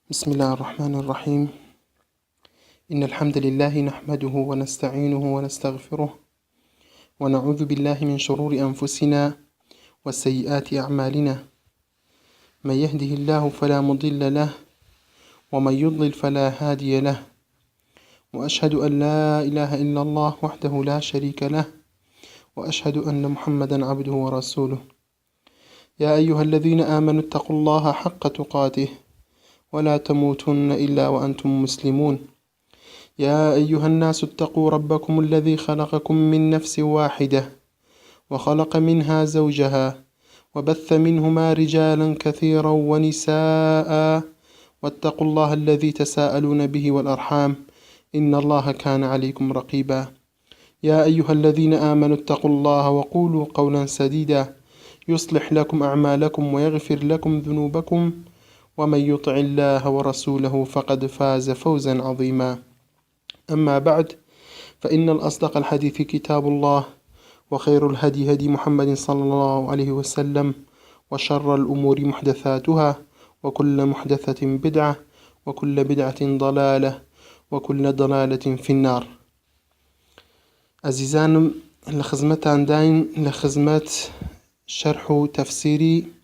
بسم الله الرحمن الرحيم. إن الحمد لله نحمده ونستعينه ونستغفره ونعوذ بالله من شرور أنفسنا وسيئات أعمالنا. من يهده الله فلا مضل له ومن يضلل فلا هادي له، وأشهد أن لا إله إلا الله وحده لا شريك له، وأشهد أن محمدا عبده ورسوله. يا أيها الذين آمنوا اتقوا الله حق تقاته ولا تموتن إلا وأنتم مسلمون. يا أيها الناس اتقوا ربكم الذي خلقكم من نفس واحدة وخلق منها زوجها وبث منهما رجالا كثيرا ونساء، واتقوا الله الذي تساءلون به والأرحام إن الله كان عليكم رقيبا. يا أيها الذين آمنوا اتقوا الله وقولوا قولا سديدا يصلح لكم أعمالكم ويغفر لكم ذنوبكم، ومن يطع الله ورسوله فقد فاز فوزا عظيما. أما بعد، فإن الأصدق الحديث كتاب الله، وخير الهدي هدي محمد صلى الله عليه وسلم، وشر الأمور محدثاتها، وكل محدثة بدعة، وكل بدعة ضلالة، وكل ضلالة في النار. عزيزانم، لخزمتان داين لخزمت شرح تفسيري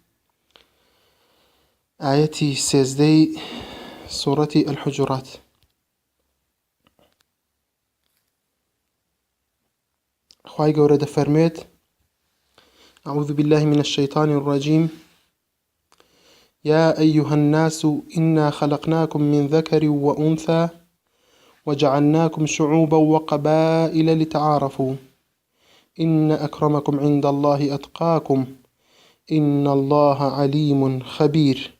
آية سيزدي سورة الحجرات. خواهي قورة فرميت: أعوذ بالله من الشيطان الرجيم. يا أيها الناس إنا خلقناكم من ذكر وأنثى وجعلناكم شعوبا وقبائل لتعارفوا إن أكرمكم عند الله أتقاكم إن الله عليم خبير.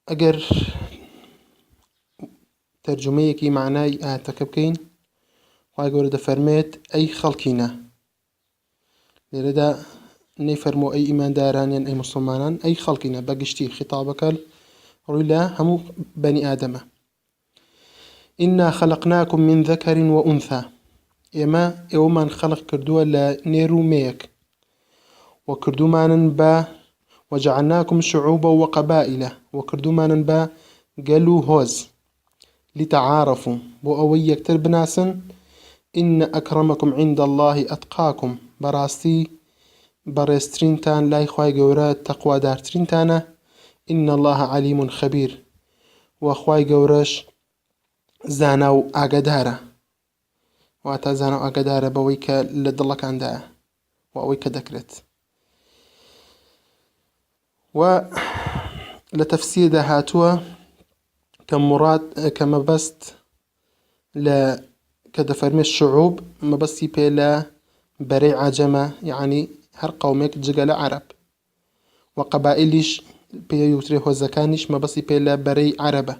أجر ترجميكي معناي آتكبكين خواهي قورة فرميت أي خلقنا لردا نفرمو أي إيمان دارانيان أي مسلمانان أي خلقنا بقشتي خطابك رولا همو بني آدم. إنا خلقناكم من ذكر وأنثى، إما يوما خلق كردوا لنيرو ميك وكردو مانن با، وجعلناكم شعوبا وقبائل وكردو مانن با قالوا هوز لتعارفوا بو أوي يكتر بناسن. إن أكرمكم عند الله أتقاكم، براستي برسترينتان لاي خواي قورات تقوى دارترينتانا. إن الله عليم خبير، وخواي قورش زانو أقدارة، واتا زانو أقدارة بويك لدلك عندها وأويك دكرت. ولتفسير هاتوا كمراد كما بست كده فرمي الشعوب ما بس يبيلا بري عجمة، يعني هر قومك جقل عرب، وقبائلش بيوتري هو زكانش ما بس يبيلا بري عربة،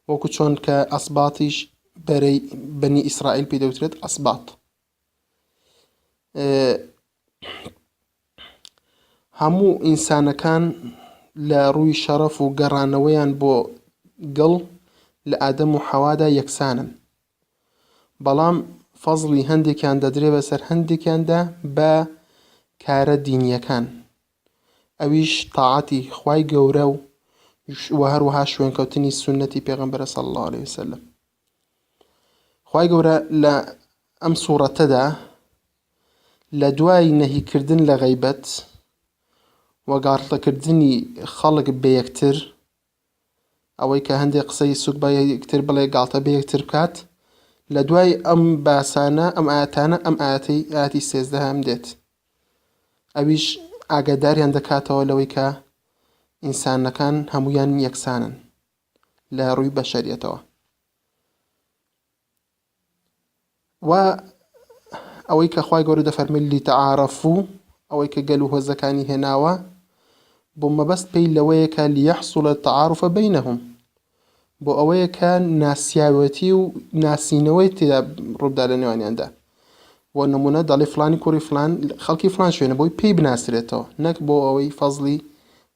وكتشون كأصباطش بري بني إسرائيل بيدوتريد أصباط. همو إنسان كان لروي شرف وقرانويان بو قل لآدم وحوادا يكسانا، بلام فضلی هەندێکیان دەدرێ بەسەر هەندێکیاندا بە کارە دینیەکان، ئەویش تاعاتی خوای گەورە و هەروەها شوێنکەوتنی سونەتی پێغەمبەر صلی الله عليه وسلم. خوای گەورە لە ئەم سوورەتەدا لە دوای نەهیکردن لە غەیبەت و گاڵتەکردنی خەڵک بە یەکتر، ئەوەی کە هەندێک قسەی سوک بە یەکتر بڵێ گاڵتە بە یەکتر بکات، لە دوای ئەم باسانە ئەم ئاەتانە ئەم ئاەتی سێزدە هەم دێت. ئەویش ئاگاداریان دەکاتەوە لەوەی کە ئینسانەکان هەمویان یەکسانن لە ڕووی بەشەریەتەوە، و ئەوەی کە خوای گەورە دەفەرمێت لیتەعارەفوو، ئەوەی کە گەل و هۆزەکانی هێناوە بۆ مەبەست پێی لەوەیە کە لیەحسوڵە التەعارف بەینەهم، بۆ ئەوەیە کە ناسیاوەتی و ناسینەوەی تێدا ڕووبدا لە نێوانیاندا. بۆ نمونە دەڵێ فلانی کوڕی فلان خەڵکی فلان شوێنە بۆی پێی بناسرێتەوە، نەک بۆ ئەوەی فەزلی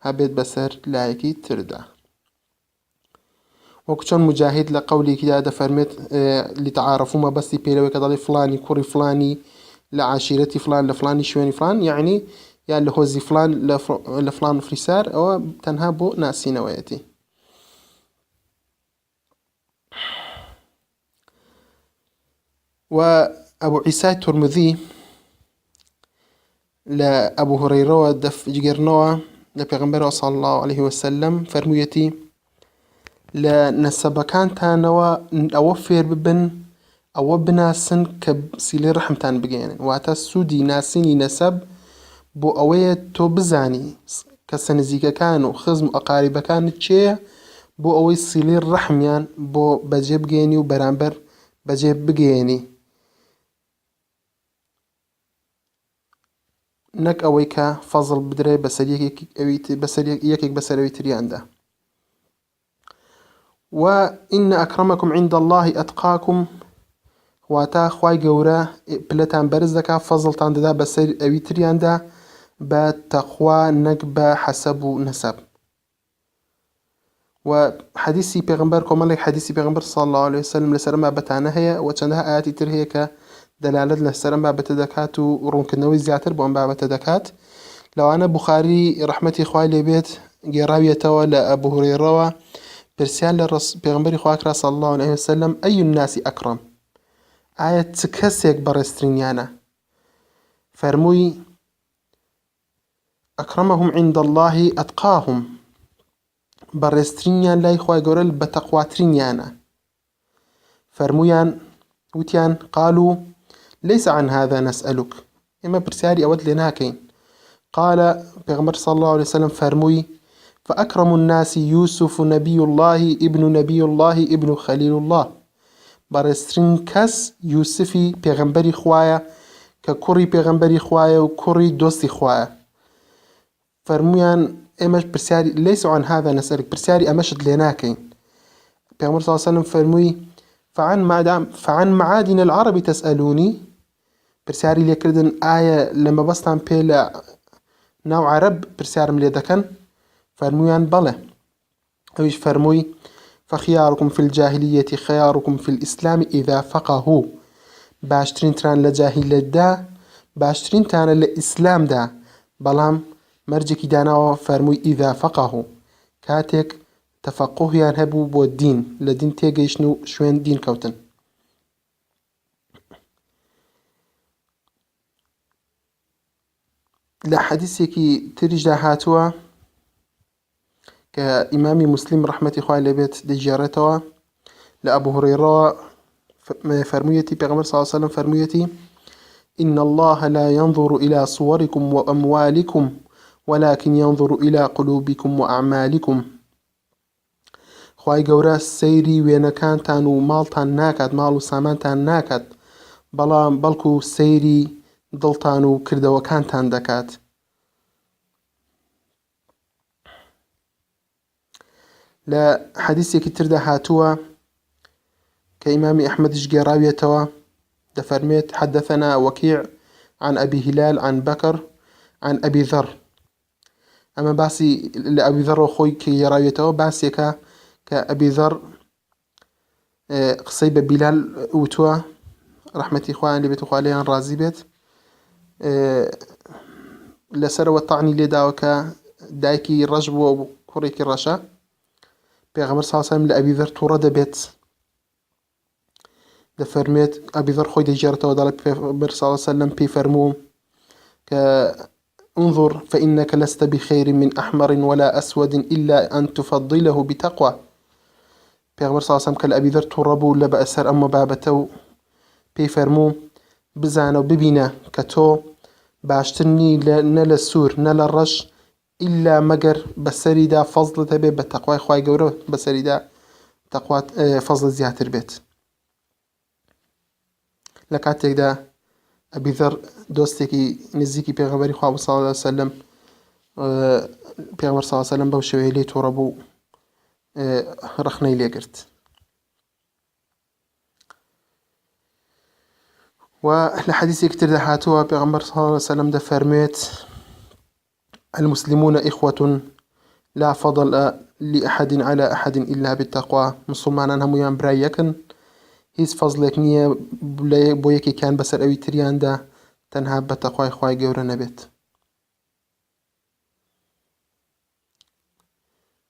هەبێت بەسەر لایەکی تردا. وەکو چۆن مجاهید لە قەولێکیدا دەفەرمێت لیتەعارەفوو مەبەستی پێی لەوەیە کە دەڵێ فلانی کوڕی فلانی لە عاشیرەتی فلان لە فلانی شوێنی فلان، یعنی یان لە هۆزی فلان لە فلان فریسار ئەوە تەنها بۆ ناسینەوەیەتی. و ئەبوو عیسای تورمذی لە ئەبوو هورەیرەوە دەفجگرنەوە لە پێغەمبەرەوە صلی الله عليه وسلم فەرموویەتی لە نەسەبەکانتانەوە ئەوە فێر ببن ئەوە بناسن کە سیلەی ڕەحمتان بگەێنن، واتە سوودی ناسینی نەسەب بۆ ئەوەیە تۆ بزانی کەسە نزیکەکان و خزم و ئەقاریبەکانت چێیە بۆ ئەوەی سیلەی ڕەحمیان بۆ بەجێ بگەێنی و بەرامبەر بەجێ بگەێنی، نەک ئەوەی کە فەزڵ بدرێ بەسەر یەکێک بەسەر ئەوی تریاندا. وإن أكرمكم عند الله أتقاكم، واتە خوای گەورە پلەتان بەرز دەکات فەزڵتان دەدا بەسەر ئەوی تریاندا بە تەقوا نەک بە حەسەب و نەسەب. و حەدیثی پێغەمبەر کۆمەڵێک حەدیثی پێغەمبەر صلی الله عليه وسلم لەسەر ئەم بابەتانە هەیە و چەندەها ئاەتی تر هەیە کە دەلالەت لەسەر ئەم بابەتە دەکات و ڕوونکردنەوەی زیاتر بۆ ئەم بابەتە دەکات. لەوانە بوخاری ڕەحمەتی خوای لێبێت گێڕاویەتەوە لە ئەبوو هورەیرەوە پرسیان لە پێغەمبەری خوا کرا صلی الله عليه وسلم ئەی الناس ئەکرەم، ئایا چ کەسێک بەڕێزترینیانە؟ فەرمووی ئەکرەمەهم عند الله ئەتقاهم، بەڕێزترینیان لای خوای گەورە بە تەقواترینیانە. فەرموویان وتیان قالوا ليس عن هذا نسألك، ئێمە پرسیاری ئەوەت لێ ناکەین. قال پێغەمبەر صلی الله عليه وسلم فەرمووی فأكرم الناس يوسف نبي الله ابن نبي الله ابن خليل الله، بەڕێزترین کەس یوسفی پێغەمبەری خوایە کە کوڕی پێغەمبەری خوایە و کوڕی دۆستی خوایە. فەرموویان ئێمەش پرسیاری ليس عن هذا نسألك، پرسیاری ئەمەشت لێ ناکەین. پێغەمبەر صلی الله عليه وسلم فەرمووی فعن معادن العرب تسألوني، پرسیاری لێکردن ئایا لە مەبەستان پێ لە ناو عەرەب پرسیارم لێ دەکەن؟ فەرموویان بەڵێ. ئەویش فەرمووی فخياركم في الجاهلية خياركم في الإسلام إذا فقهوا، باشترين تران لجاهلية دا باشترين تانا لإسلام دا، بلام مرجكي دانا فەرمووی إذا فقهوا، كاتك تفقهيان هەبوو بۆ دین لە دین تێگەیشتن و شوێن دین کەوتن. لە حەدیثێکی تریشدا هاتووە کە ئیمامی موسلیم ڕەحمەتی خوای لێبێت دەیگێڕێتەوە لە ئەبوو هورەیرەوە فەرموویەتی پێغەمبەر صلی الله عليه وسلم فەرموویەتی إن الله لا ينظر إلى صوركم وأموالكم ولكن ينظر إلى قلوبكم وأعمالكم، خوای گەورە سەیری وێنەکانتان و ماڵتان ناکات، ماڵ و سامانتان ناکات، بەڵکو سەیری دڵتان و کردەوەکانتان دەکات. لە حەدیثێکی تردا هاتووە کە ئیمامی ئەحمەدیش گێڕاویەتەوە دەفەرمێت حدثنا وكيع عن أبي هلال عن بكر عن أبي ذر. ئەمە باسی لە ئەبی ذەرەوە خۆی کە گێڕاویەتەوە باسێکە کە ئەبی ذەر قسەی بە بیلال وتووە ڕەحمەتی خوایان لێبێت و خوا لێیان ڕازی بێت، لەسەرەوە تەعنی لێداوە کە دایکی ڕەش بووە و کوڕێکی ڕەشە. پێغەمبەر صلی الله عليه وسلم لە ئەبی ذەر تووڕە دەبێت، دەفەرمێت ئەبی ذەر خۆی دەیگێڕێتەوە دەڵێت پێغەمبەر صلی الله عليه وسلم پێی فەرمووم کە انظر فإنك لست بخير من أحمر ولا أسود إلا أن تفضله بتقوى. پێغەمبەر صلی الله عليه وسلم کە لە ئەبی ذەر تووڕە بوو لە بەئسەر ئەمە بابەتە و پێی فەرموو بزانە و ببینە کە تۆ باشتر نی نە لە سوور نە لە ڕەش ئیلا مەگەر بەسەریدا فەزڵت هەبێت بە تەقوای خوای گەورە، بەسەریدا تەقوات فەزڵ زیاتر بێت. لە کاتێکدا ئەبی ذەر دۆستێکی نزیکی پێغەمبەری خوا بوو صلی الله عليه وسلم، پێغەمبەر صلی الله عليه وسلم بەو شێوەیە لێی تووڕە بوو ڕەخنەی لێگرت. و لە حەدیثێکی تردا هاتووە پێغەمبەر صلی الله عليه وسلم دەفەرمێت المسلمون إخوة لا فضل لأحد على أحد إلا بالتقوى، مسلمانان هەموویان برای یەکن، هیچ فەزڵێک نییە بۆ یەکێکیان بەسەر ئەوی تریاندا تەنها بە تەقوای خوای گەورە نەبێت.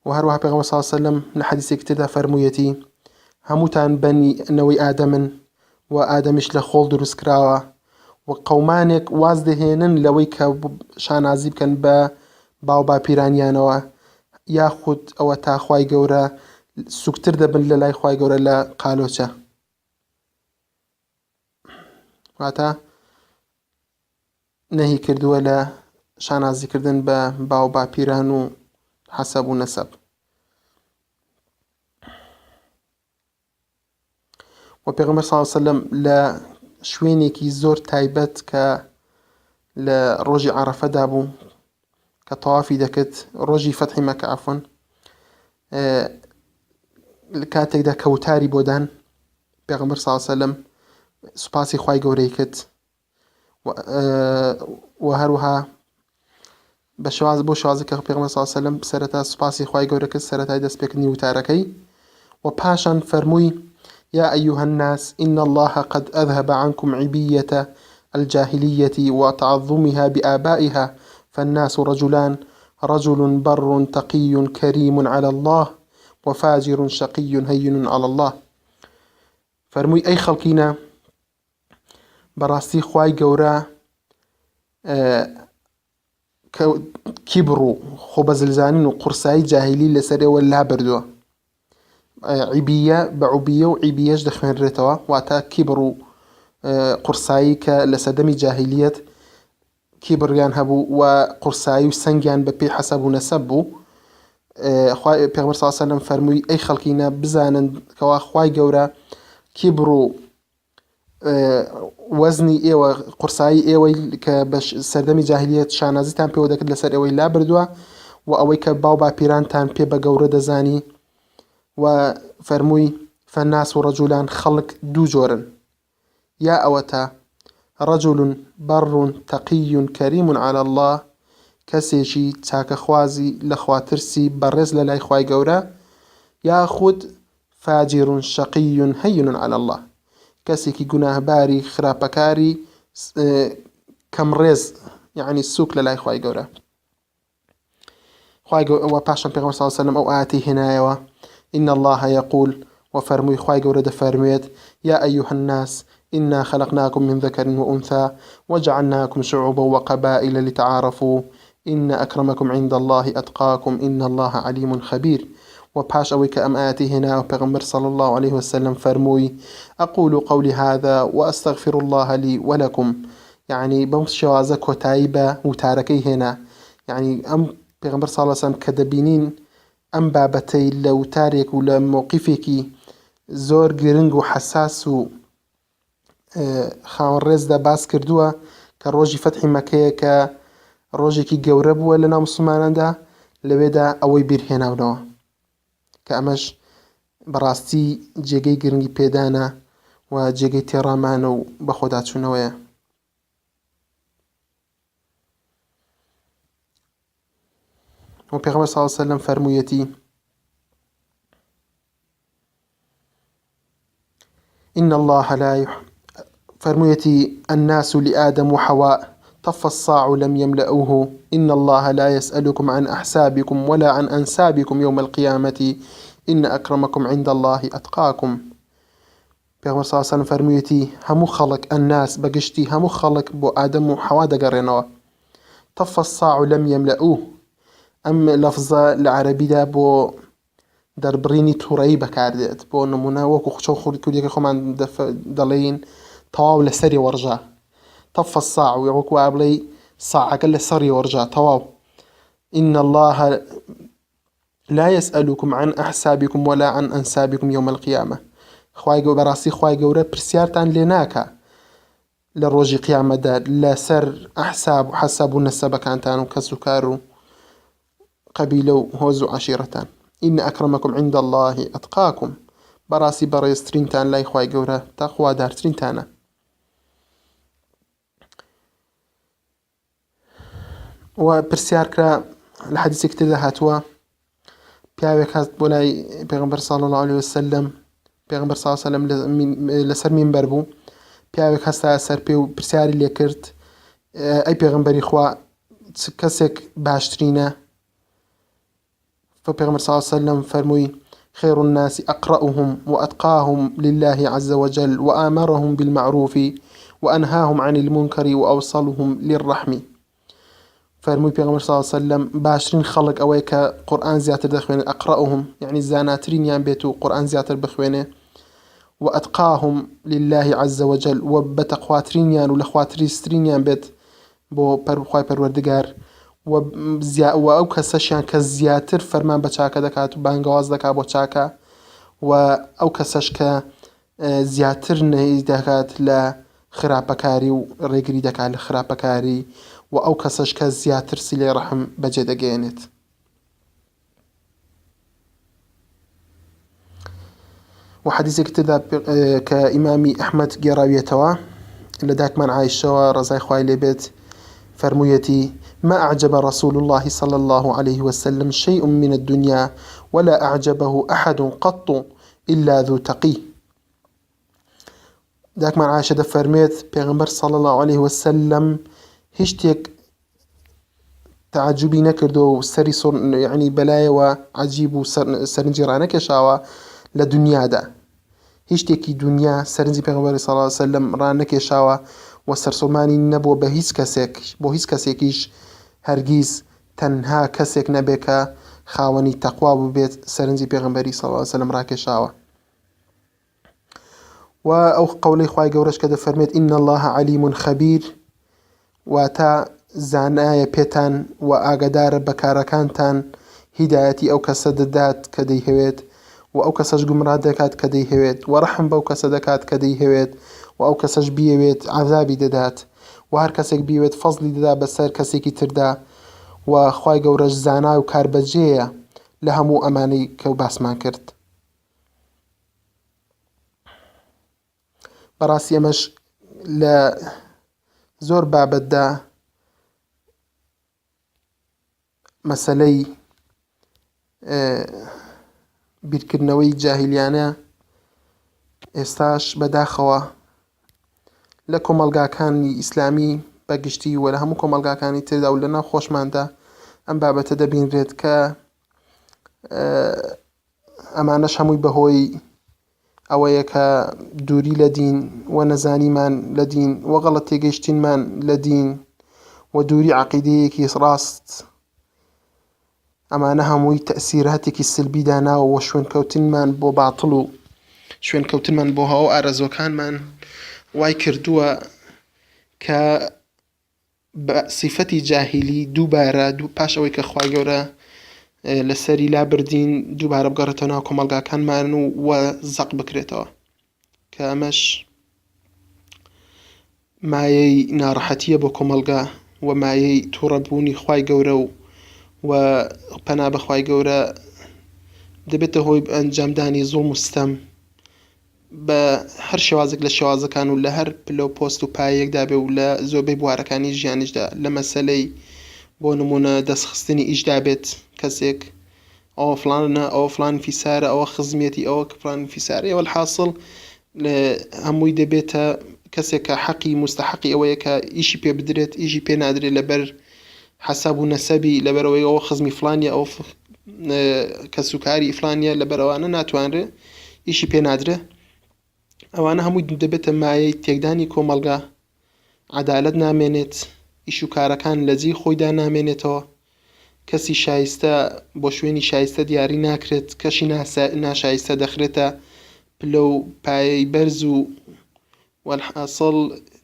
وهروها پیغمبر صلى الله عليه وسلم لحديث كتدا فرمويتي هموتان بني نوي آدم وآدمش لخول دروس كراوة وقومانك وازدهينن لويك شانازيب كان باو با پیرانيانوا ياخد او تا خواي گورا سوكتر دبن للاي خواي گورا لا قالوچا واتا نهي كردوا لا شانازي كردن باو با پیرانو حسب ونسب وبيغمبر صلى الله عليه وسلم لا شوينيكي زور تايبت لروجي عرفة دابو كطوافي دكت روجي فتح مكة عفوا كاتك دا كوتاري بودان بيغمبر صلى الله عليه وسلم سباسي خواي قوريكت وهروها بشواز بو شوازك بيغمبر صلى الله عليه وسلم سرتا سباسي خواي قوريكت سرتا دس بيكني وتاركي وباشان فرموي يا أيها الناس إن الله قد أذهب عنكم عبية الجاهلية وتعظمها بآبائها فالناس رجلان رجل بر تقي كريم على الله وفاجر شقي هين على الله فرموي أي خلقنا براستي خواي قورا كبروا خبزلزانين وقرصاي جاهلي لسري ولا بردوا عبية بعبية وعبية دخمن رتوا واتا كبروا قرصاي لسدمي جاهلية كبريان هبو وقرصاي وسنجان ببي حسب ونسبو خواي پیغمبر صلى الله عليه وسلم فرموي أي خلقنا بزانن كوا خواي قورا كبروا وزني ايوه قرصاي ايوه كبش سردمي جاهلية شانازي تان بي ودكت لسر ايوه لا بردوا واوي كباو با بيران تان بي بقورة دزاني وفرموي فالناس رجلان خلق دو جورن يا أوتا رجل بر تقي كريم على الله كسيشي تاك خوازي لخواترسي برز للاي خواي قورا ياخد فاجر شقي هين على الله كسيكي قناه باري خرابكاري كمرز يعني السوق للاي خواي قورا خواي قورا وباشن بيغمبر صلى الله عليه وسلم أو آتي هنايا إن الله يقول وفرمي خواي قورا دفرميت يا أيها الناس إنا خلقناكم من ذكر وأنثى وجعلناكم شعوبا وقبائل لتعارفوا إن أكرمكم عند الله أتقاكم إن الله عليم خبير وباش أويك أم آتي هنا وبيغمبر صلى الله عليه وسلم فرموي أقول قولي هذا وأستغفر الله لي ولكم يعني بمس شوازك وتايبة وتاركي هنا يعني أم بيغمبر صلى الله عليه وسلم كدبينين أم بابتي لو تارك ولا موقفك زور گرنگ وحساس خاون ڕێز دا باس کردووە کە ڕۆژی فەتحی مەکەیە کە ڕۆژێکی گەورە بووە لە ناو موسڵماناندا لەوێدا ئەوەی بیرهێناونەوە کە ئەمەش بەڕاستی جێگەی گرنگی پێدانە و جێگەی تێڕامانە و بەخۆداچوونەوەیە. و پێغەمبەر صلی الله علیه وسلم فەرموویەتی إن الله لا فرميتي الناس لآدم وحواء طف الصاع لم يملأوه إن الله لا يسألكم عن أحسابكم ولا عن أنسابكم يوم القيامة إن أكرمكم عند الله أتقاكم. بيغمبر صلى الله عليه وسلم فرميتي همو خلق الناس بقشتي همو خلق بو آدم وحواء دقرينوا طف الصاع لم يملأوه أم لفظة العربي دا بو دربريني توري بكاردت بو نمونه وكو خشو خوري كوديك خمان دلين تواو لسري ورجع طف الصاع ويعوكو أبلي صاعك لسري ورجع تواو إن الله لا يسألكم عن أحسابكم ولا عن أنسابكم يوم القيامة خواي براسي خواي قورة برسيارتان لناكا للروجي قيامة دار لسر أحساب وحساب ونسبة كانتانو كسكارو قبيلو هوزو عشيرتان إن أكرمكم عند الله أتقاكم براسي بريس ترينتان لاي خواي قورة تقوى دار ترينتانا. وبرسيار كرا الحديث كتير هاتوا بيعوك هات بولاي بيغمبر صلى الله عليه وسلم بيغمبر صلى الله عليه وسلم لسر منبر بو بيعوك هستا سر بيو برسياري اللي كرت أي بيغمبري خوا كسك باشترينا فبيغمبر صلى الله عليه وسلم فرموي خير الناس أقرأهم وأتقاهم لله عز وجل وآمرهم بالمعروف وأنهاهم عن المنكر وأوصلهم للرحم. فرموي بيغمبر صلى الله عليه وسلم باشرين خلق أويك قرآن زياتر دخوين أقرأهم يعني زاناترين يان بيتو قرآن زياتر بخوينه وأتقاهم لله عز وجل وبتقواترين يان ولخواتريسترين يان بيت بو خواي پروردگار و ئەو کەسەشیان کە زیاتر فەرمان بە چاکە دەکات و بانگەواز دەکات بۆ چاکە و ئەو کەسەش کە زیاتر نەهی دەکات لە خراپەکاری و ڕێگری دەکات لە خراپەکاری و ئەو کەسەش کە زیاتر سیلەی ڕەحم بەجێ دەگەێنێت. و حەدیثێکی تردا کە ئیمامی ئەحمەد گێڕاویەتەوە لە داکمان عایشەوە ڕەزای خوای لێبێت فرمويتي ما أعجب رسول الله صلى الله عليه وسلم شيء من الدنيا ولا أعجبه أحد قط إلا ذو تقي. داك من عائشة فرميت پیغمبر صلى الله عليه وسلم هشتك تعجبي نكردو سري يعني بلايا وعجيب وسرنجيرانك يشاوى لدنيا دا هشتكي دنيا سرنجي پیغمبر صلى الله عليه وسلم رانك يشاوى وسرسومانی نەبووە بە هیچ کەسێک بۆ هیچ کەسێکیش هەرگیز تەنها کەسێک نەبێت کە خاوەنی تەقوا ببێت سەرنجی پێغەمبەری صلی الله علیه وسلم ڕاکێشاوە. و ئەو قەولەی خوای گەورەش کە دەفەرمێت ئین الله علیم خەبیر واتە زانایە پێتان و ئاگادارە بە کارەکانتان هیدایەتی ئەو کەسە دەدات کە دەیهەوێت و ئەو کەسەش گومڕا دەکات کە دەیهەوێت و ڕەحم بەو کەسە دەکات کە دەیهەوێت و ئەو کەسەش بیەوێت عەذابی دەدات و هەر کەسێک بیەوێت فەزلی دەدا بەسەر کەسێکی تردا و خوای گەورەش زانا و کاربەجێیە لە هەموو ئەمانەی کە باسمان کرد. بەڕاستی ئەمەش لە زۆر بابەتدا مەسەلەی بیرکردنەوەی جاهیلیانە ئێستاش بەداخەوە لە کۆمەڵگاکانی ئیسلامی بەگشتی و لە هەموو کۆمەڵگاکانی تردا و لە ناو خۆشماندا ئەم بابەتە دەبینرێت کە ئەمانەش هەمووی بەهۆی ئەوەیە کە دووری لە دین و نەزانیمان لە دین و غەڵەت تێگەیشتنمان لە دین و دووری عەقیدەیەکی ڕاست ئەمانە هەمووی تەئسیراتێکی سلبی داناوە و شوێنکەوتنمان بۆ باتڵ و شوێنکەوتنمان بۆ هەوا ئارەزۆکانمان وای کردووە کە بە سیفەتی جاهیلی دووبارە پاش ئەوەی کە خوای گەورە لەسەری لابردین دووبارە بگەڕێتەوە ناو کۆمەڵگاکانمان و زەق بکرێتەوە کە ئەمەش مایەی ناڕەحەتیە بۆ کۆمەڵگا و مایەی تووڕەبوونی خوای گەورە و پەنا بە خوای گەورە دەبێتە هۆی ئەنجامدانی زوڵم و ستەم بە هەر شێوازێک لە شێوازەکان و لە هەر پلە و پۆست و پایەکدا بێ و لە زۆربەی بوارەکانی ژیانیشدا لە مەسەلەی بۆ نمونە دەستخستنی ئیشدا بێت کەسێک ئەوە فڵانە ئەوە فڵان فیسارە ئەوە خزمێتی ئەوە فڵان فیسارە والحاصل هەمووی دەبێتە کەسێک کە حەقی مستحقی ئەوەیە کە ئیشی پێ بدرێت ئیشی پێ نادرێت لەبەر حەساب و نەسەبی لەبەرەوەی ئەوە خزمی فڵانیە ئەو کەسوکاری فڵانیە لەبەر ئەوانە ناتوانرێت ئیشی پێ نادرێت ئەوانە هەمووی دەبێتە مایەی تێکدانی کۆمەڵگا عەدالەت نامێنێت ئیش و کارەکان لە جێی خۆیدا نامێنێتەوە کەسی شایستە بۆ شوێنی شایستە دیاری ناکرێت کەشی ناشایستە دەخرێتە پلە و پایەی بەرز و والحاصل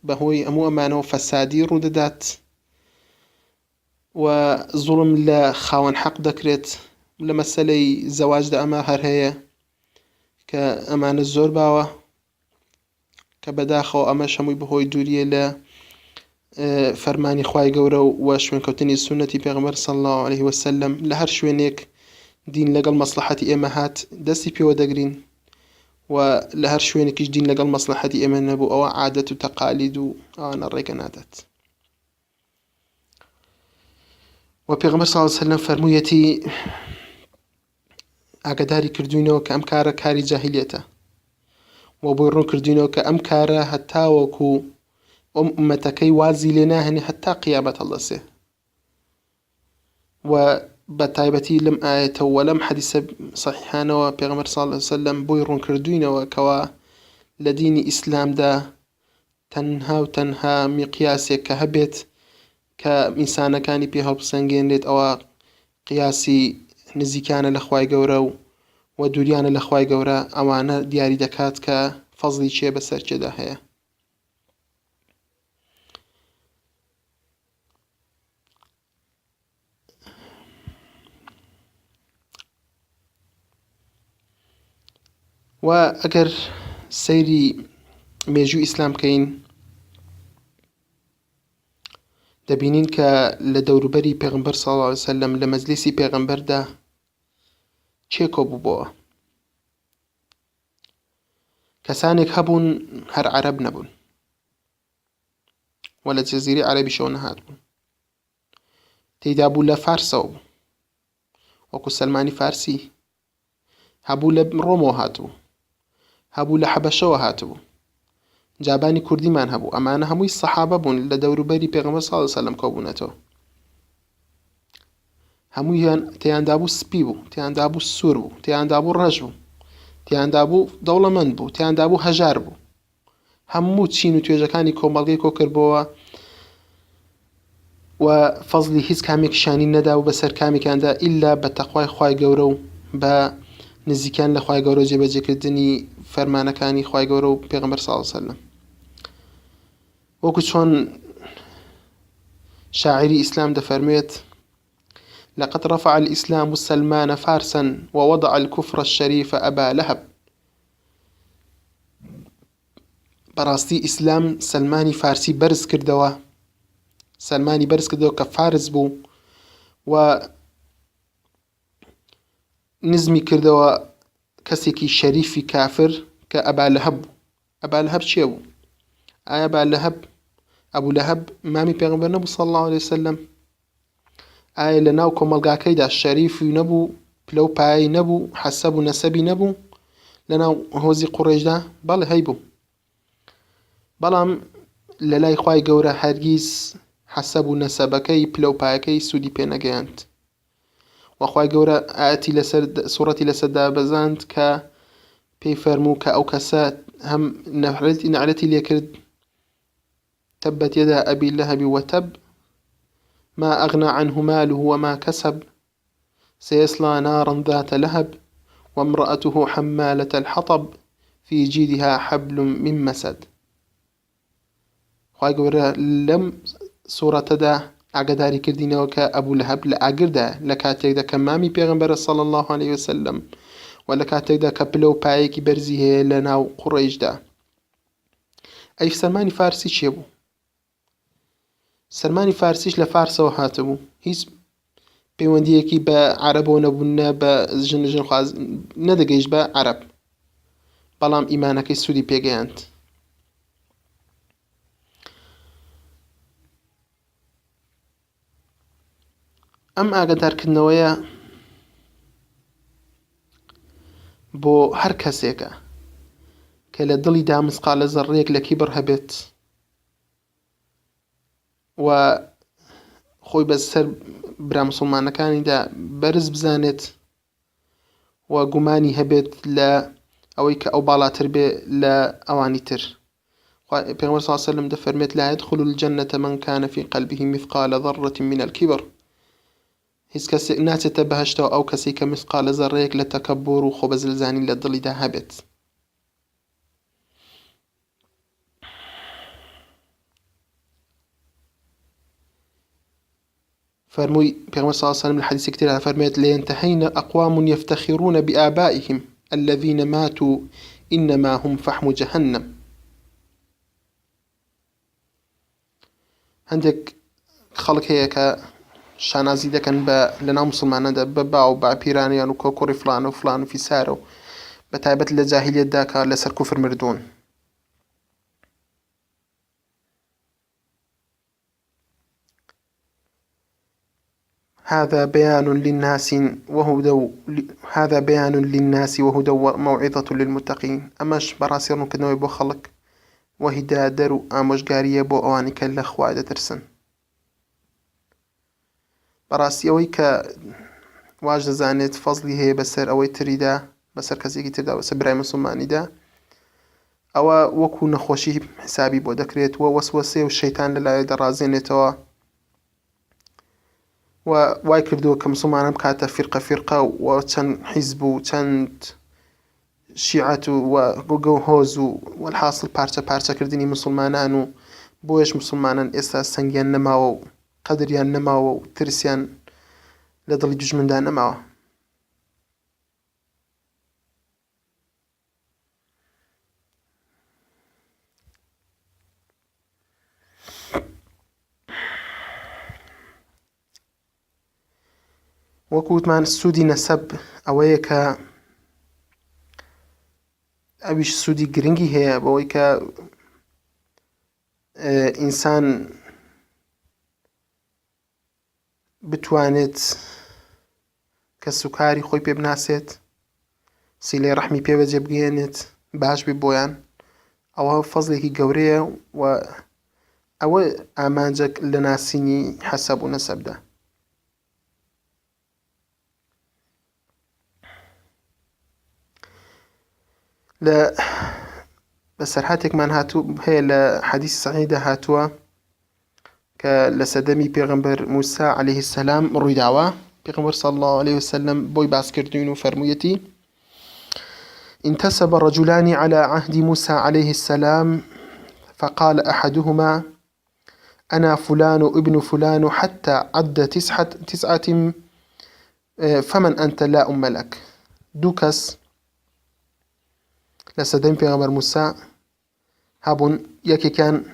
بەهۆی هەموو ئەمانەوە فەسادی ڕوودەدات و زوڵم لە خاوەن حەق دەکرێت لە مەسەلەی زەواجدا ئەمە هەر هەیە کە ئەمانە زۆر باوە کە بەداخەوە ئەمەش هەمووی بەهۆی دووریە لە فەرمانی خوای گەورە و شوێنکەوتنی سونەتی پێغەمبەر صلی الله عليه وسلم لە هەر شوێنێک دین لەگەڵ مەسلحەتی ئێمە هات دەستی پێوە دەگرین و لە هەر شوێنێکیش دین لەگەڵ مەسلحەتی ئێمە نەبوو ئەوە عادەت و تەقالید و ئەوانە ڕێگە نادات. و پێغەمبەر صلی الله عليه وسلم فەرموویەتی ئاگاداری کردوینەوە کە ئەم کارە کاری جاهیلیەتە و بۆی ڕوون کردوینەوە کە ئەم کارە هەتاوەکو ئومەتەکەی وازی لێ ناهێنێ هەتا قیامەت هەڵدەسێ و بەتایبەتی لەم ئاەتە و لەم حەدیسە سەحیحانەوە پێغەمبەر صلی الله علیه وسلم بۆی ڕوونکردووینەوە کەوا لە دینی ئیسلامدا تەنها و تەنها میقیاسێک کە هەبێت کە ئینسانەکانی پێ هەڵبسەنگێنرێت ئەوە قیاسی نزیکانە لە خوای گەورە و دووریانە لە خوای گەورە، ئەوانە دیاری دەکات کە فەزلی چێ بەسەر چێدا هەیە. و ئەگەر سەیری مێژووی ئیسلام بکەین دەبینین کە لە دەوروبەری پێغەمبەر صلی الله علیه وسلم لە مەجلیسی پێغەمبەردا چێ کۆبووبەوە؟ کەسانێک هەبوون هەر عەرەب نەبوون و لە جەزیرەی عەرەبیشەوە نەهات بوون، تێیدا بوو لە فارسەوە بوو وەکو سەلمانی فارسی، هەبوو لە ڕۆمەوە هاتبوو، هەبوو لە حەبەشەوە هاتبوو، جابانی کوردیمان هەبوو. ئەمانە هەمووی سەحابە بوون لە دەوروبەری پێغەمبەر صلی الله علیه وسلم کۆبوونەتەوە. هەموویان تێیاندا بوو سپی بوو، تێیاندا بوو سوور بوو، تێیاندا بوو ڕەش بوو، تێیاندا بوو دەوڵەمەند بوو، تێیاندا بوو هەژار بوو. هەموو چین و توێژەکانی کۆمەڵگەی کۆکردبەوە و فەزلی هیچ کامێکیشانی نەدا و بەسەر کامێکیاندا ئیلا بە تەقوای خوای گەورە و بە نزیکان لە خوای گەورە و جێبەجێکردنی فەرمانەکانی خوای گەورە و پێغەمبەر صلی الله علیه وسلم. وەکو چۆن شاعری ئیسلام دەفەرمێت: لقد رفع الإسلام سلمان فارسا ووضع الكفر الشريف أبا لهب. بەڕاستی ئیسلام سلمانی فارسی بەرز کردەوە، سلمانی بەرز کردەوە کە فارس بوو و نزمی کردەوە کەسێکی شەریفی کافر کە ئەبا لەهەب بوو. ئەبا لەهەب چییە بوو؟ ئایا ئەبا لەهەب ئەبوو لەهەب مامی پێغەمبەر نەبوو صلی الله علیه وسلم؟ ئایا لە ناو کۆمەلگاکەیدا شەریفی نەبوو، پلە و پایەی نەبوو، حەسەب و نەسەبی نەبوو لە ناو هۆزی قوڕێشدا؟ بەڵێ هەیبوو، بەڵام لە لای خوای گەورە هەرگیز حەسەب و نەسەبەکەی پلە و پایەکەی سوودی پێ نەگەیاند. وەخوای گەورە ئاەتی لەسەر سوورەتی لەسەردا بەزاند کە پێی فەرموو کە ئەو کەسە هەم نەعرەتی لێکرد: تەبەت یەدا ئەبی لەهەب وتەب ما أغنى عنه ماله وما كسب سيصلى نارا ذات لهب وامرأته حمالة الحطب في جيدها حبل من مسد. خوای گەورە لەم سوورەتەدا ئاگاداری کردینەوە کە ئەبوو لەهەب لە ئاگردا لە کاتێکدا کە مامی پێغەمبەرە صلی الله علیه وسلم و لە کاتێکدا کە پلە و پایەکی بەرزی هەیە لە ناو قوڕیشدا. ئەی سەلمانی فارسی چێ بوو؟ سەلمانی فارسیش لە فارسەوە هاتبوو، هیچ پەیوەندیەکی بە عەرەبەوە نەبوونە، بە ژنخواز نەدەگەیشت بە عەرەب، بەڵام ئیمانەکەی سوودی پێگەیاند. ئەم ئاگادارکردنەوەیە بۆ هەر کەسێکە کە لە دڵی دامسقالە زەڕێک لە کیبر هەبێت و خۆی بەسەر برا موسڵمانەکانیدا بەرز بزانێت و گومانی هەبێت لە ئەوەی کە ئەو باڵاتر بێ لە ئەوانی تر. پێغەمبەر صلی الله علیه وسلم دەفەرمێت: لا يدخل الجنة من كان في قلبه مثقال ذرة من الكبر. هیچ کەسێک ناچێتە بەهەشتەوە ئەو کەسێک کە مثقالە زەڕەیەک لە تەکەببوڕ و خۆبەزلزانی لە دڵیدا هەبێت. فەرمووی پێغەمبەر صلی الله علیه وسلم لە حەدیثێک تردا فەرمێت: لينتهين أقوام يفتخرون بآبائهم الذين ماتوا إنما هم فحم جهنم. هەندێک خەڵک هەیە کە شانازی دەکەن بە لەناو موسڵمانەدا بە باو بە پیرانیان و کۆکۆڕی فلان و فلان و فیسارە و بەتایبەت لە جاهیلیەتدا کە لەسەر کوفر مردوون. هذا بيان للناس وهدى وموعظة للمتقين. ئەمەش بەڕاستی ڕوونکردنەوەی بۆ خەڵک و هیدایەتدەر و ئامۆژگاریە بۆ ئەوانی کە لە خوا دەترسن. بەڕاستی ئەوەی کە واش دەزانێت فەزلی هەیە بەسەر ئەوەی تریدا بەسەر کەسێکی تردا بەسەر برای مسلمانیدا ئەوە وەکو نەخۆشی حسابی بۆ دەکرێت و وەسوەسێ و شەیتان لەلایە دەڕازێنێتەوە و وای کردووە کە مسلمانان بکاتە فیرقە و چەند حیزب و چەند شیعەت و گۆگە و هۆز و وەلحاصل پارچەکردنی مسلمانان و بۆیش مسلمانان ئێستا سەنگیان نەماوە و قەدریان نەماوە و ترسیان لە دڵی دوژمندا نەماوە. وەکو وتمان سوودی نەسەب ئەوەیە کە ئەویش سوودی گرنگی هەیە بەوەی کە ئینسان بتوانێت کەس و کاری خۆی پێ بناسێت، سیلەی ڕەحمی پێ بەجێ بگەێنێت، باش بێ بۆیان. ئەوە فەزلێکی گەورەیە و ئەوە ئامانجێک لە ناسینی حەسەب و نەسەبدا. لە بەسەرهاتێکمان هەیە لە حەدیث سەحیحدا هاتووە کە لە سەردەمی پێغەمبەر موسا عەلەیهی السەلام ڕوویداوە. پێغەمبەر صلی الله عليه وسلم بۆی باسکردوین و فەرموویەتی: انتسب رجلان على عهد موسى عليه السلام فقال أحدهما أنا فلان ابن فلان حتى عد تسعة فمن أنت لا أم لك. دوكس لسدين پیغمبر موسى هابون يكي كان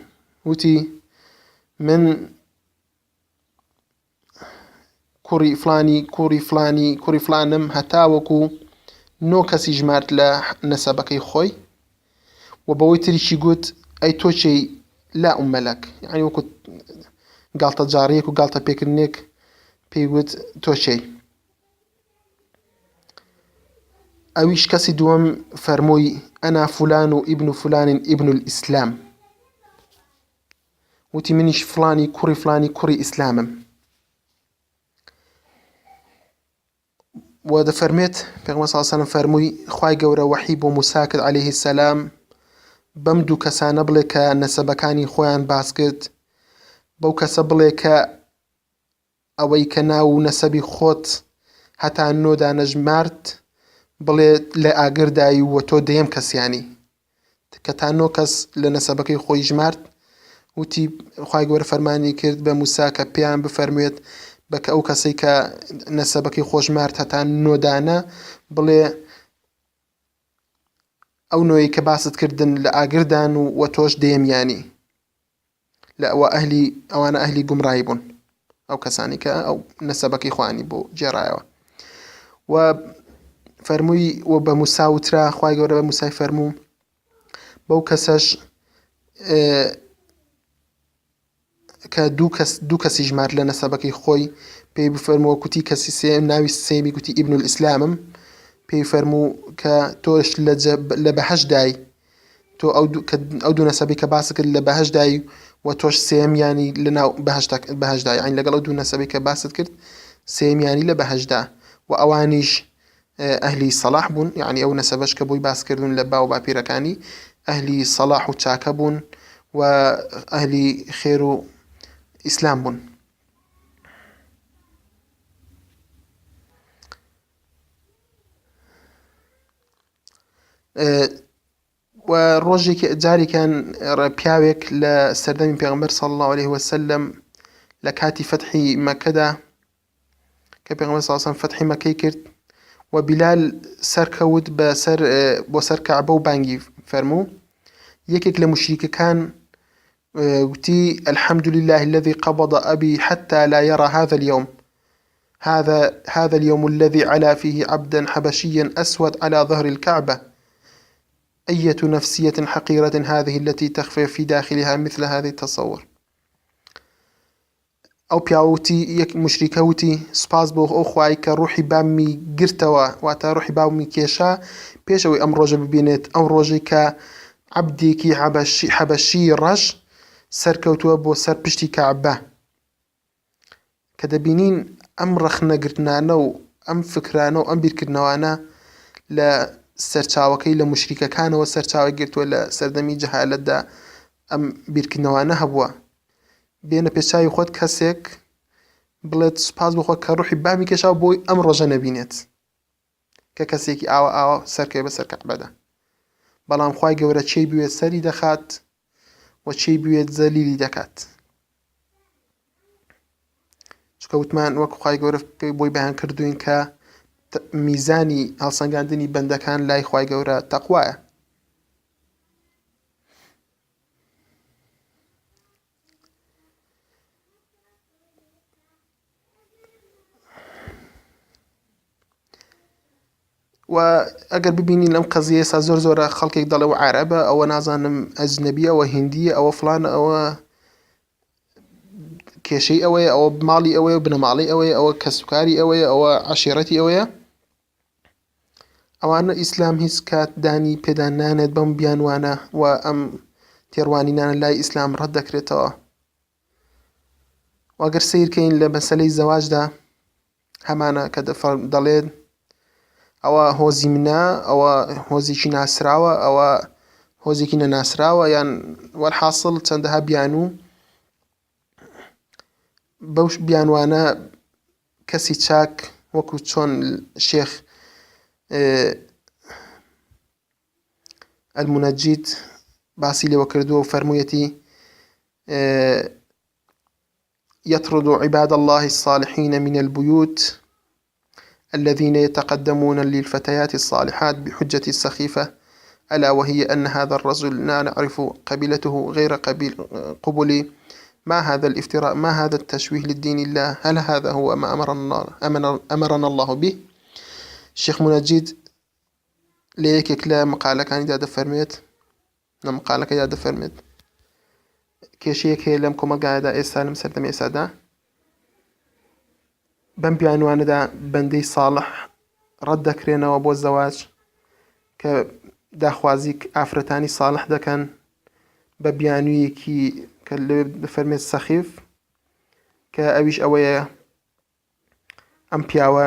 وتي من كوري فلاني كوري فلاني كوري فلانم هەتا وەکو نۆ کەسی ژمارد لە نەسەبەکەی خۆی و بەوەی تریشی گوت ئەی تۆچەی لا ئومە لەک، یعنی وەکو گاڵتە جاڕیەک و گاڵتە پێکردنێک پێی گوت تۆچەی. ئەویش کەسی دووەم فەرمووی ئەنا فولان و ئیبن فولان ئیبن الئیسلام، وتی منیش فلانی کوڕی ئیسلامم. و دەفەرمێت پێغەمبەر صلی الله علیه و سلم فەرمووی خوای گەورە وەحی بۆ موسا کرد عەلەیهی السەلام بەم دوو کەسانە بڵێ کە نەسەبەکانی خۆیان باس کرد، بەو کەسە بڵێ کە ئەوەی کە ناو و نەسەبی خۆت هەتا نۆدا نەژمارد بڵێ لە ئاگردایی وە تۆ دەیەم کەسیانی، کە تا نۆ کەس لە نەسەبەکەی خۆی ژمارد. وتی خوای گەورە فەرمانی کرد بە موسا کە پێیان بفەرموێت بەکە ئەو کەسەی کە نەسەبەکەی خۆشمارد هەتا نۆدانە بڵێ ئەو نۆی کە باست کردن لە ئاگردان و تۆش دێمیانی لە ئەوانە ئەهلی گومڕایی بوون، ئەو کەسانی کە ئەو نەسەبەکەی خوانی بۆ جێڕایەوە. و فەرمووی و بە موسا وترا، خوای گەورە بە موسای فەرموو بەو کەسەش کە دوو کەسی ژمارد لە نەسەبەکەی خۆی پێی بفەرمووە کوتی کەسی سێم ناوی سێمی گوتی ئیبن الئیسلامم، پێی فەرموو کە تۆش لە بەهەشدای، تۆ ئەو دوو نەسەبی کە باس کرد لە بەهەشدای و تۆش سێمیانی لە ناو بەهەشدا، یعنی لەگەڵ ئەو دوو نەسەبی کە باست کرد سێمیانی لە بەهەشدا. و ئەوانیش ئەهلی سەلاح بوون، یعنی ئەو نەسەبەش کە بۆی باسکردون لە باو باپیرەکانی ئەهلی سەلاح و چاکە بوون و ئەهلی خێر و ئیسلام بوون. و ڕۆژێک جارێکیان پیاوێک لە سەردەمی پێغەمبەر صلی الله عليه وسلم لە کاتی فەتحی مەکەدا کە پێغەمبەر صلی الله عليه وسلم فەتحی مەکەی کرد و بیلال سەرکەوت بۆ سەر کەعبە و بانگی فەرموو. یەکێک لە مشریکەکان وتی الحمد لله الذي قبض أبي حتى لا يرى هذا اليوم، هذا اليوم الذي علا فيه عبدا حبشيا أسود على ظهر الكعبة، أية نفسية حقيرة هذه التي تخفي في داخلها مثل هذه التصور. ئەو پیاوتی یەک مشریکە وتی سپاس بۆ ئەو خوای کە ڕوحی بامی گرتەوە، واتە ڕوحی بامی کێشا پێشەوەی ئەم ڕۆژە ببینێت، ئەو ڕۆژەی کە عەبدێکی حەبەشی ڕەش سەرکەوتووە بۆ سەر پشتی کەعبە، کە دەبینین ئەم ڕەخنەگرتنانە و ئەم فکرانە و ئەم بیرکردنەوانە لە سەرچاوەکەی لە مشریکەکانەوە سەرچاوە گرتووە لە سەردەمی جەهالەتدا ئەم بیرکردنەوانە هەبووە. بێنە پێشچاوی خۆت کەسێک بڵێت سوپاس بخۆ کە ڕوحی بامی کێشاو بۆی ئەم ڕۆژە نەبینێت کە کەسێکی ئاوا سەرکەوێ بەسەر کەعبەدا، بەڵام خوای گەورە چێی بوێت سەری دەخات و چێی بوێت زەلیلی دەکات. چکە وتمان وەکو خوای گەورە بۆی بەیان کردوین کە میزانی هەڵسەنگاندنی بەندەکان لای خوای گەورە تەقوایە. و ئەگەر ببینین ئەم قەزیە ئێستا زۆرە خەڵکێک دەڵێ و عەرەبە، ئەوە نازانم ئەجنەبیە، ئەوە هیندیە، ئەوە فڵانە، ئەوە کێشەی ئەوەیە، ئەوە ماڵی ئەوەیە، بنەماڵی ئەوەیە، ئەوە کەسوکاری ئەوەیە، ئەوە عەشیرەتی ئەوەیە. ئەوانە ئیسلام هیچ کات دانی پێدان نانێت بەم بیانوانە و ئەم تێڕوانینانە لای ئیسلام ڕەت دەکرێتەوە. و ئەگەر سیرکەین لە مەسەلەی زەواجدا هەمانە کە دەڵێن ئەوە هۆزی منە، ئەوە هۆزێکی ناسراوە، ئەوە هۆزێکی نەناسراوە، یان وەرحاصل چەندەها بیانوو. بەو بیانوانە کەسی چاک وەکو چۆن شێخ المنجد باسی لێوە کردووە و فەرموویەتی يطرد عباد الله الصالحين من البيوت الذين يتقدمون للفتيات الصالحات بحجة السخيفة، ألا وهي أن هذا الرجل لا نعرف قبيلته غير قبلي. ما هذا الافتراء؟ ما هذا التشويه للدين الله؟ هل هذا هو ما أمرنا الله به؟ الشيخ منجد ليكك لا مقالة كان إذا دفرميت مقالة كذا دفرميت کێشەیەک هەیە لەم کۆمەلگایەدا ئێستا لەم سەردەمی ئێستادا بەم بیانوانەدا بەندەی ساڵح ڕەت دەکرێنەوە بۆ زەواج کە داخوازی ئافرەتانی ساڵح دەکەن بە بیانوویەکی کە لێ دەفەرمێت سەخیف، کە ئەویش ئەوەیە ئەم پیاوە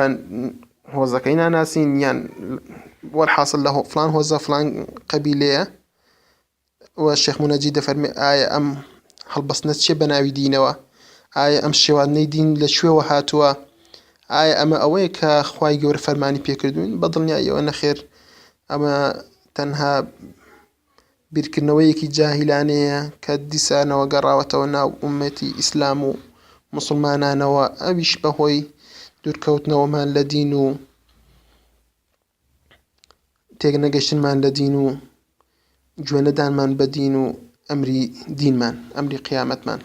هۆزەکەی ناناسین یان وەرحاصل لە فڵان هۆزە فڵان قەبیلەیە. و شێخ منەجید دەفەرمێ ئایا ئەم هەڵبەستنە چیە بە ناوی دینەوە؟ ئایا ئەم شێوازنەی دین لە کوێوە هاتووە؟ ئایا ئەمە ئەوەیە کە خوای گەورە فەرمانی پێکردوین؟ بەدڵنیاییەوە نەخێر، ئەمە تەنها بیرکردنەوەیەکی جاهیلانەیە کە دیسانەوە گەڕاوەتەوە ناو ئومەتی ئیسلام و موسڵمانانەوە، ئەویش بەهۆی دوورکەوتنەوەمان لە دین و تێکنەگەشتنمان لە دین و گوێنەدانمان بە دین و ئەمری دینمان، ئەمری قیامەتمان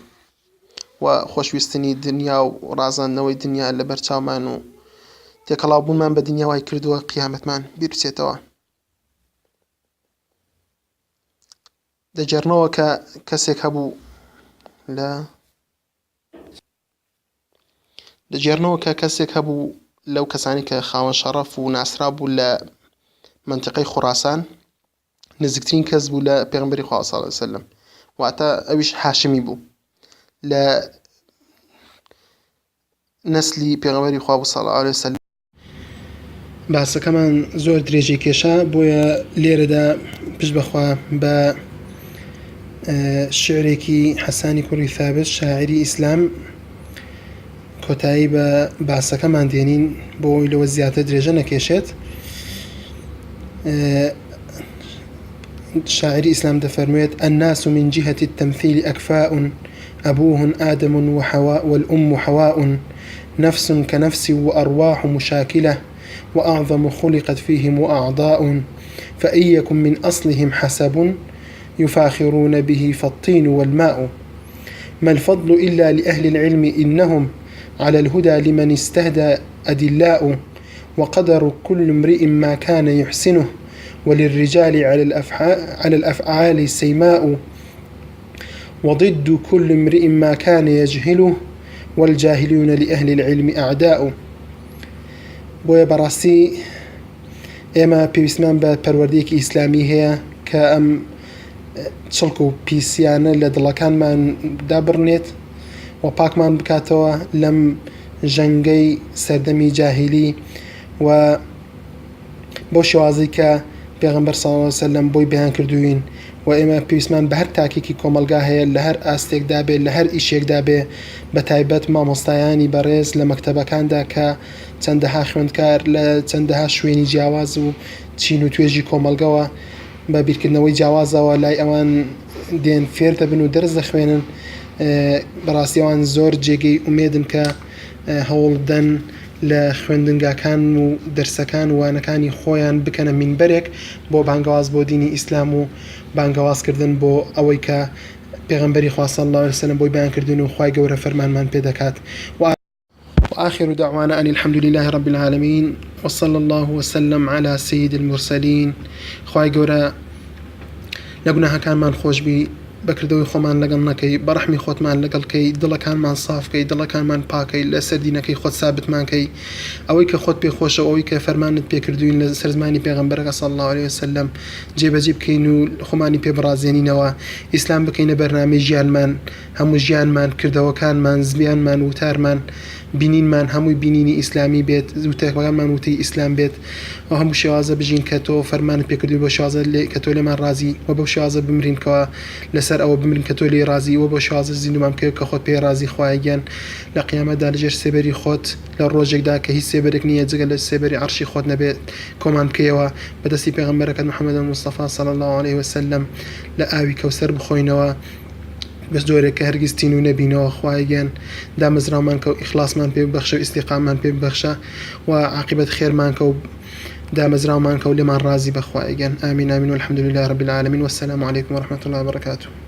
و خۆشویستنی دنیا و ڕازاندنەوەی دنیا لە بەرچاومان و تێکەڵاوبوونمان بە دنیا وای کردووە قیامەتمان بیرچێتەوە. دەجێڕنەوە کە کەسێک هەبوو لەو کەسانی کە خاوەن شەڕەف و ناسرا بوو لە منتیقەی خوڕاسان، نزیکترین کەس بوو لە پێغەمبەری خوا صلی الله علیه وسلم، واتە ئەویش هاشمی بوو لە نەسلی پێغەمبەری خوا صلی الله علیه وسلم. باسەکەمان زۆر درێژەی کێشا، بۆیە لێرەدا پشت بەخوا بە شعرێکی حەسانی کوڕی ثابت شاعری ئیسلام کۆتایی بە باسەکەمان دێنین بۆی لەوە زیاتر درێژە نەکێشێت. شاعری ئیسلام دەفەرموێت الناس من جهة التمثيل أكفاء أبوه آدم وحواء والأم حواء نفس كنفس وأرواح مشاكلة وأعظم خلقت فيهم أعضاء فإن يكن من أصلهم حسب يفاخرون به فالطين والماء ما الفضل إلا لأهل العلم إنهم على الهدى لمن استهدى أدلاء وقدر كل امرئ ما كان يحسنه وللرجال على الأفعال سيماء وضد كل امرئ ما كان يجهله والجاهلون لأهل العلم أعداء. بۆیە بەڕاستی ئێمە پێویستمان بە پەروەردەیەکی ئیسلامی هەیە کە ئەم چڵک و پیسیانە لە دڵەکانمان دابڕنێت و پاکمان بکاتەوە لەم ژەنگەی سەردەمی جاهیلی و بۆ شێوازەی کە پێغەمبەر صلی الله علیه وسلم بۆی بەیان کردوین و ئێمە پێویستمان بە هەر تاکێکی کۆمەلگا هەیە لە هەر ئاستێکدا بێ لە هەر ئیشێکدا بێ بە تایبەت مامۆستایانی بەڕێز لە مەکتەبەکاندا کە چەندەها خوێندکار لە چەندەها شوێنی جیاواز و چین و توێژی کۆمەلگەوە بە بیرکردنەوەی جیاوازەوە لای ئەوان دێن فێر دەبن و دەرز دەخوێنن بەڕاستی ئەوان زۆر جێگەی ئومێدن کە هەوڵدەن لە خوێندنگاکان و دەرسەکان وانەکانی خۆیان بکەنە مینبەرێک بۆ بانگەواز بۆ دینی ئیسلام و بانگەوازکردن بۆ ئەوەی کە پێغەمبەری خوا صلی الله علیه وسلم بۆی بەیانکردن و خوای گەورە فەرمانمان پێ دەکات وآخر دعوانا أن الحمد لله رب العالمين وصلى الله وسلم على سيد المرسلين خوای گەورە لە گوناهەکانمان خۆش بی بەکردەوەی خۆمان لەگەڵ نەکەی بەڕەحمی خۆتمان لەگەڵکەی دڵەکانمان صافکەی دڵەکانمان پاکەی لە سەر دینەکەی خۆت سابتمانکەی ئەوەی کە خۆت پێخۆشە ئەوەی کە فەرمانت پێکردوین لە سەر زمانی پێغەمبەرەکە صلی الله عليه وسلم جێبەجێ بکەین و خۆمانی پێ بڕازێنینەوە ئیسلام بکەینە بەرنامەی ژیانمان هەموو ژیانمان کردەوەکانمان زبیانمان وتارمان بینینمان هەمووی بینینی ئیسلامی بێت وتەکەمان وتەی ئیسلام بێت و هەموو شێوازە بژین کە تۆ فەرمانت پێکردووی بۆ شێوازە کە تۆ لێمان ڕازی و بەو شێوازە بمرینکەوە لەسەر ئەوە بمرین کە تۆ لێ ڕازی و بۆ شێوازە زیندومان بکەوە کە خۆت پێ ڕازی خوای گیان لە قیامەتدا لەژێر سێبەری خۆت لە ڕۆژێکدا کە هیچ سێبەرێک نییە جگە لە سێبەری عەرشی خۆت نەبێت کۆمان بکەیەوە بەدەستی پێغەمبەرەکەت محەممەد مستەفا صلی الله عليه وسلم لە ئاوی کەوسەر بخۆینەوە بەس جۆرێک کە هەرگیز تین و نەبینەوە خوای گیان دامەزراومان کە و ئیخلاسمان پێ ببەخشە و ئیستیقاممان پێ ببەخشە و عاقبەت خێرمان کە و دامەزراومان کە و لێمان ڕازی بە خوای گیان ئامین ئامین والحمد لله رب العالمين والسلام عليكم ورحمة الله وبركاته